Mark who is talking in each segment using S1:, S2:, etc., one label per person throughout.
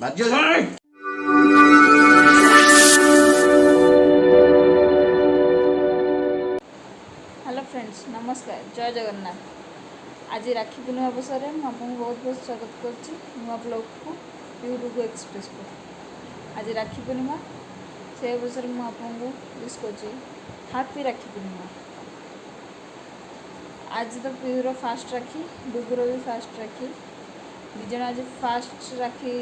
S1: Hello friends, नमस्कार, जय जगन्नाथ। आज राखी पूर्णिमा अवसर में आपको बहुत बहुत स्वागत करुच्ची नुआ ब्लॉग को यूट्यूब एक्सप्रेस को। आज राखी पूर्णिमा से अवसर में आपको विश कर हैप्पी राखी पूर्णिमा। आज तो पीर फास्ट राखी, डुगुर भी फास्ट राखी, दिज आज फास्ट राखी।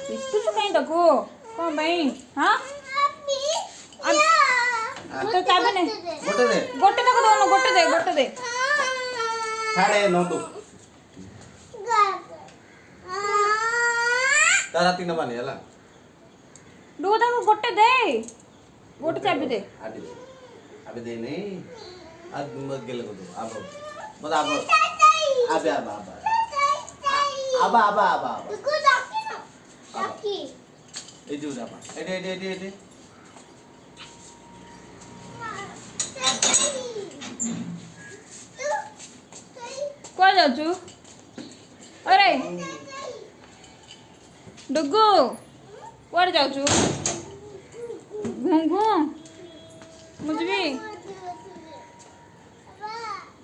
S1: पिटुछु कहीं तको कौन भाई? हाँ तो चाबी ने गोटे तक दोनो गोटे दे
S2: साढ़े 9 तो तारा तीन बने हला
S1: दो तक गोटे चाबी दे
S2: अबे दे नहीं आज मत गेले को अब मत अब
S3: राखी
S2: ए जो जा ए
S1: को जाचु? अरे डुगु कुआड़ जाचु? घूं मुझे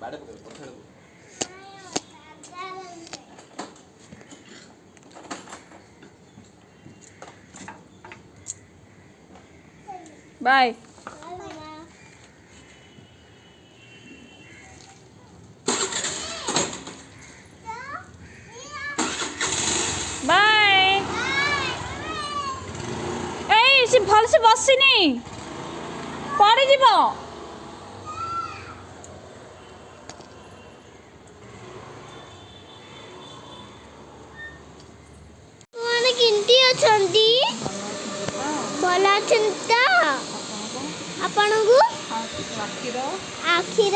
S2: बाड़े पकड़
S1: बाय। बाय। ए से भल से बसिनी पड़ी जीवो।
S3: माने किंती अछंती भला चिंता आपनगु आखिर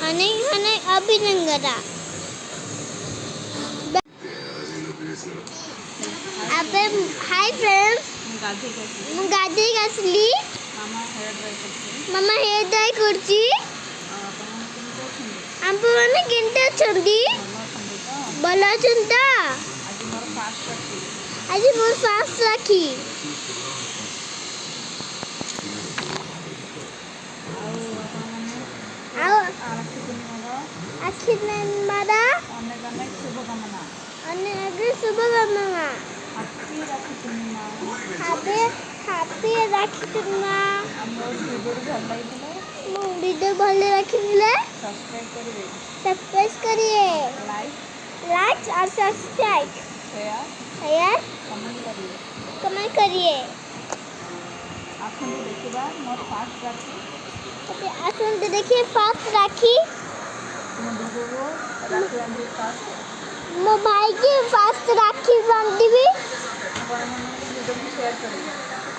S3: अनेक अभिनंदन। अबे हाय फ्रेंड्स, गाधी गसली मामा हेयर ड्राई करची। आप माने किंती अछंती भला चिंता। आज मोर फास्ट राखी अनेक शुभकामना। हैप्पी राखी पूर्णिमा। मो वीडियो भल रखिले सब्सक्राइब करिए, लाइक और सब्सक्राइब शेयर कमेंट करिए। आसन तो देखिए फास्ट राखी मो भाई की फास्ट राखी बांधीबी।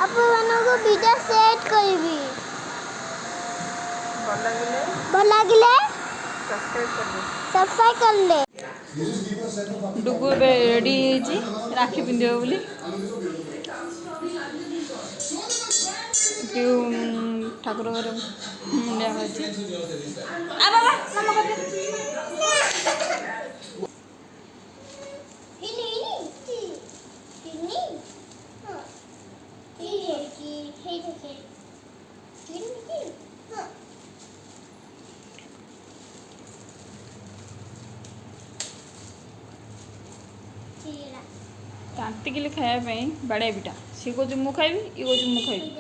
S3: आपको वीडियो शेयर करिबी। भल लागिले सब्सक्राइब कर ले।
S1: डुगु रेडी राखी पिंधे बोली ठाकुर घर मुंडिया होची। आ बाबा मामा काटिकिले खाया बाड़े बिटा सी कौच मु खाइबी ये कौच मु खाइबी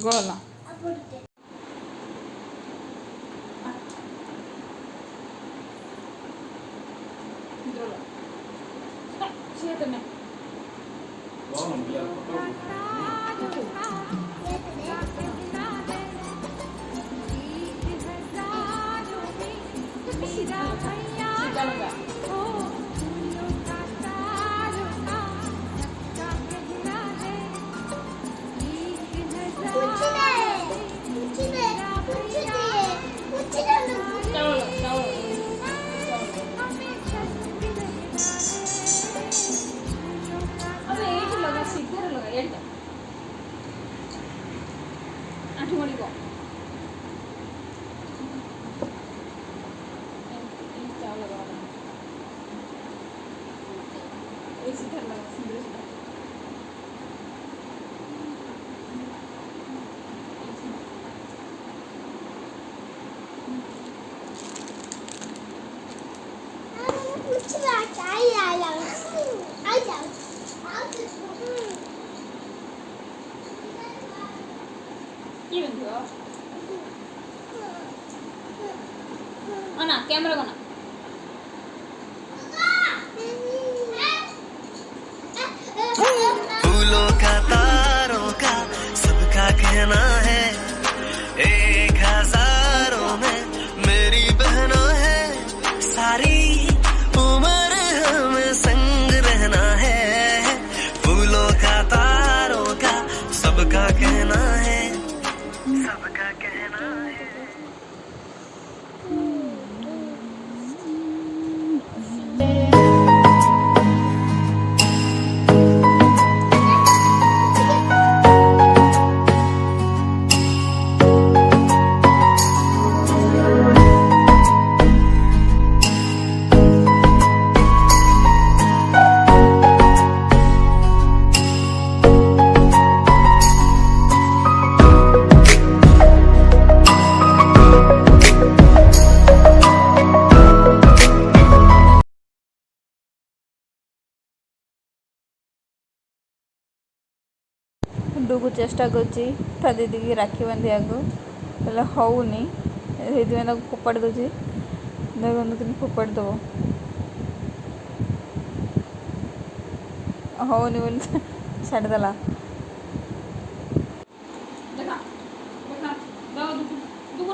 S1: गला ऐसी था लगा सुंदर सा
S3: कुछ बात आई आ जाओ
S1: ये बंद हो अना कैमरा बना
S4: फूलों का तारों का सबका कहना है एक हजारों में मेरी बहनों है सारी उम्र हमें संग रहना है फूलों का तारों का सबका कहना है सबका कहना है
S1: डुगु चेष्टा करछि उठा दीदी की राखी बांधिया को हेल्ला होउनी से फोपाड़ी दूसरी देखो कि फोपाड़ी दब होनी बोली छाड़देला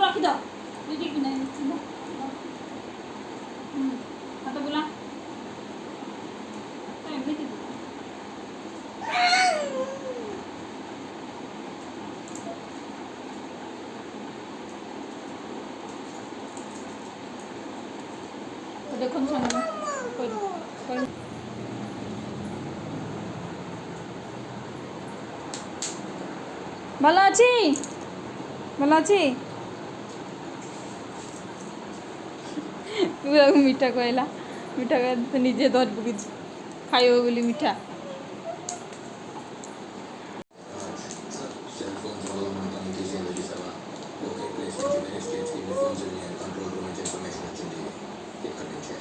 S1: रखीद दीदी की नहीं हाथ बुला देखो भल अच्छी भल अच्छी मीठा कहला मीठा कह निजे धर पकड़ खाइब बोली मीठा
S5: సెల్ ఫోన్స్ వల్ల మనకు తీసేది తీసావా ఓకే ప్లేస్ నుంచి వేరే స్టేట్స్కి మీ ఫోన్స్ కంట్రోల్ రూమ్ నుంచి ఇన్ఫర్మేషన్ వచ్చింది ఇక్కడి నుంచే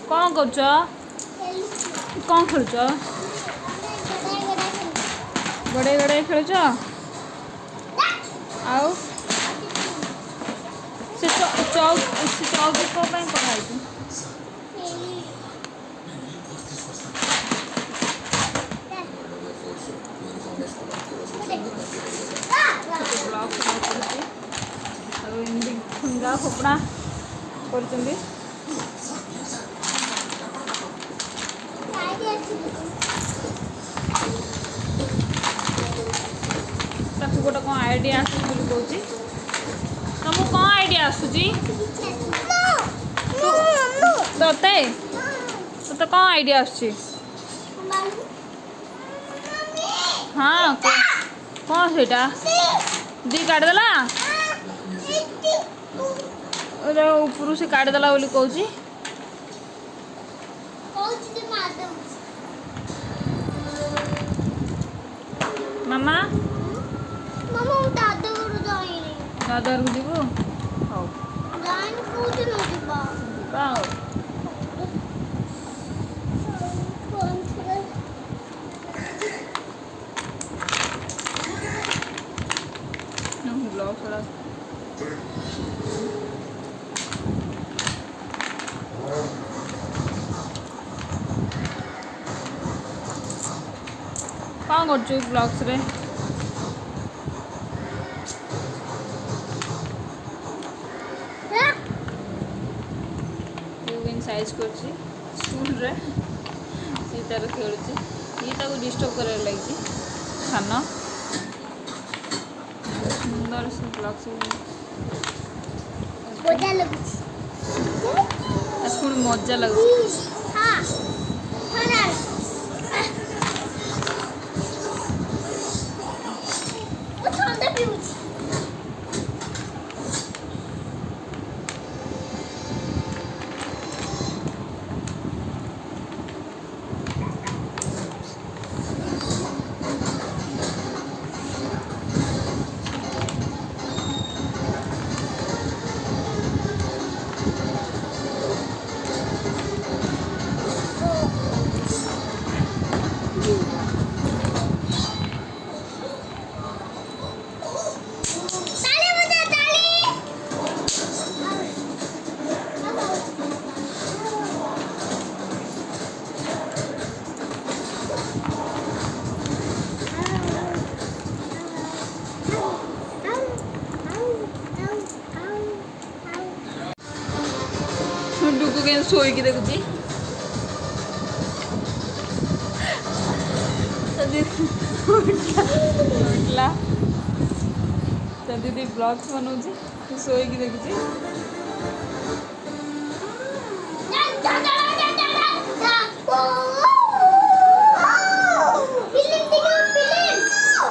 S1: कौन कर कौन खेल गड़े गड़े खेल आउ से चौक को पढ़ाई खुंगा फोपड़ा कर गोटे कौन आइडिया कहूँ तुमको कौन आइडिया आसूची ते तो कौन आइडिया आसूची हाँ कौन सेटा दी काटदेला ऊपर से काटदेला बोली कहूँ मामा दादा घर जीवु ब्लॉग थोड़ा कौन कर ब्लॉग्स रे साइज कर स्कूल रे तार खेलुची ये डिस्टर्ब कर लगी सान सुंदर से ब्लॉग मजा लगुच।
S3: हाँ थोड़ा वो ठंडा पीऊँ ताली बजा
S1: डुगु के शोक देखुची उठला तो दीदी ब्लॉग्स बनाऊँगी शोक देखुची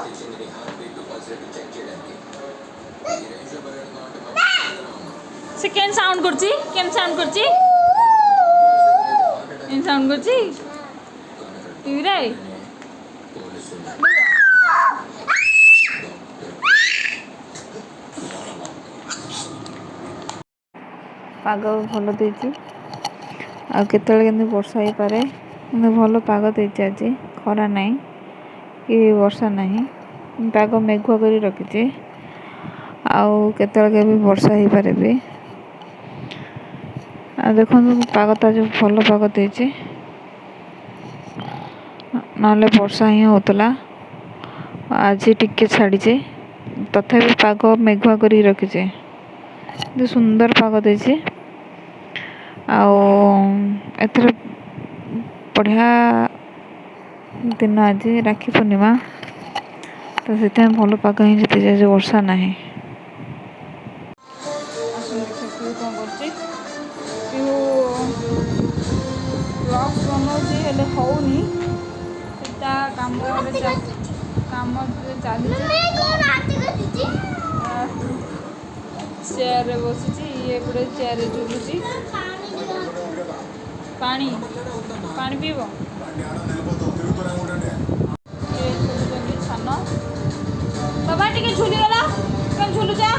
S5: తెచ్చింది heart beat pulse rate check చేయడానికి ఈ రేంజ్ లో పరిగెడుతున్నా
S1: से केन साउंड करची केन साउंड करची इन साउंड करची इवरे
S5: పోలీసులు
S1: पाग भल देती आते वर्षा हो पारे भल पाग देती आज खरा ना कि वर्षा ना पाग मेघुआ कर रखी आते भी वर्षा हो पारे भी देखो पाग तो आज भल पाग देती ना वर्षा ही होता आज टिके छाड़ीचे तथापि पाग मेघुआ कर रखीचे सुंदर पाग देती एथर बढ़िया दिन आज राखी पूर्णिमा तो से भल पाग ही जीते आज वर्षा ना बनाऊँगी हेल्ले होनी काम काम चली चेयर बसी ये पड़े चेयर झुलुची पानी पानी पीब छान बाबा टे झुलीगला कम झुलुचा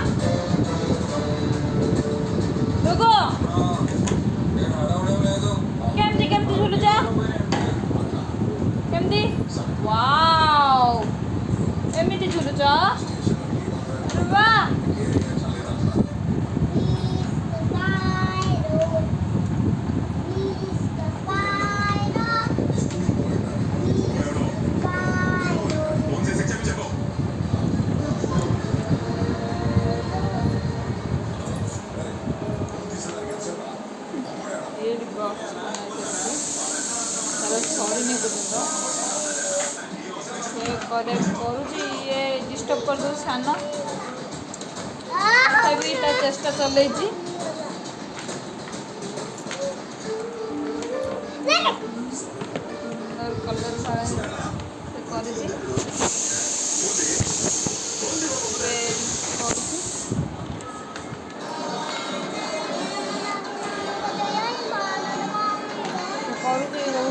S1: लोगो केमती केमती झुलुचा केमती वाओ एमती झुलुचा वाह करुँगी ये डिस्टर्ब कर दो सान तभी चेष्टा चल कलर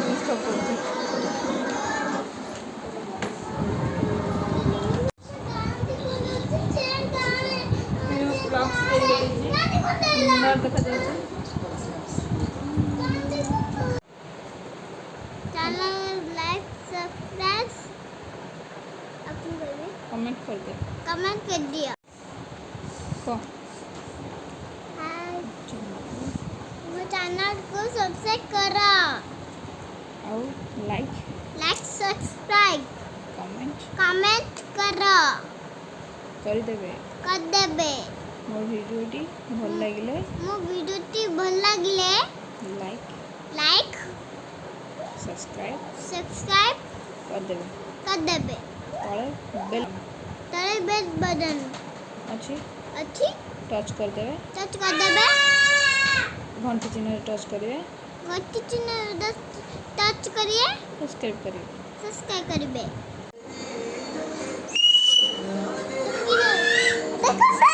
S1: डिस्टर्ब कर देखा जाए
S3: लाइक सब्सक्राइब कमेंट कर दिया चैनल को सब्सक्राइब करो
S1: और लाइक
S3: सब्सक्राइब कमेंट करो
S1: कर देबे मोर वीडियोटी भल लगिले लाइक सब्सक्राइब कर देबे तले बेल बटन अच्छी टच कर देबे घंटी चिन्ह टच करिए,
S3: घंटी चिन्ह टच करिए,
S1: सब्सक्राइब करिए।
S3: सब्सक्राइब करिए। देखो